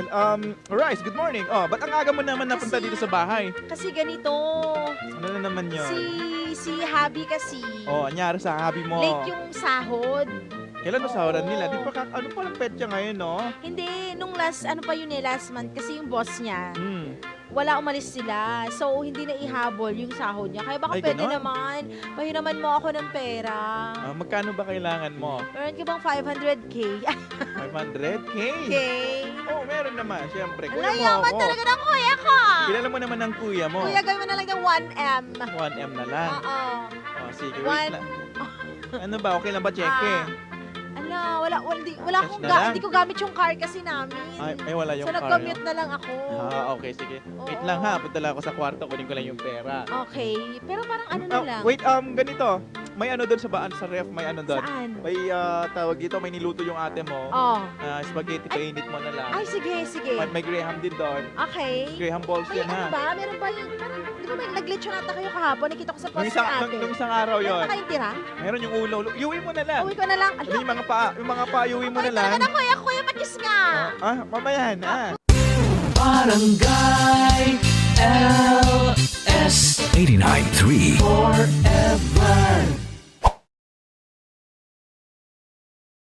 Well, Rice, good morning. Oh, ba't ang aga mo naman napunta dito sa bahay? Kasi ganito. Ano na naman yun? Si Habi kasi. Oh, anyari sa hobby mo? Late yung sahod. Kailan ba sahuran Oo. nila? Di pa ano pa lang petsa ngayon, no? Hindi, nung last month kasi yung boss niya, Hmm. wala umalis sila. So, hindi na ihabol yung sahod niya. Kaya baka Ay, pwede ganon? naman, pahiraman mo ako ng pera. Magkano ba kailangan mo? Meron ka bang 500K? 500K? Okay. Oh, meron naman, syempre. Kuya Ala, mo yaman ako. talaga ng kuya ko. Kilala mo naman ng kuya mo. Kuya, gawin mo na lang ng 1M. 1M na lang. Oo. Oh, sige, One- wait lang. Ano ba? Okay lang ba, cheque? Wala Cash akong na lang? hindi ko gamit yung car kasi namin. Ay, wala yung So, car. nag-commute na lang ako. Okay, sige. Wait Oo. lang ha, punta lang ako sa kwarto, kunin ko lang yung pera. Okay. Pero parang ano na lang. Wait, ganito. May ano doon sa ref, may ano doon. Saan? May tawag dito, may niluto yung ate mo. Oh. Spaghetti, painit mo na lang. Ay, sige. May Graham din doon. Okay. Graham balls May yan ano ha. ba? Meron ba yung, parang, di ba may nag-glitch nata kayo kahapon? Nakita ko sa Nung post isang, ni ate. nung isang araw Meron yon. ba kayong tira? Meron yung ulo. Iuwi mo na lang. Uwi ko na lang. Ano yung mga pa, iuwi mo na Ay, lang. talaga na kuya, patis nga. Mamaya na. Barangay LS 89.3 Forever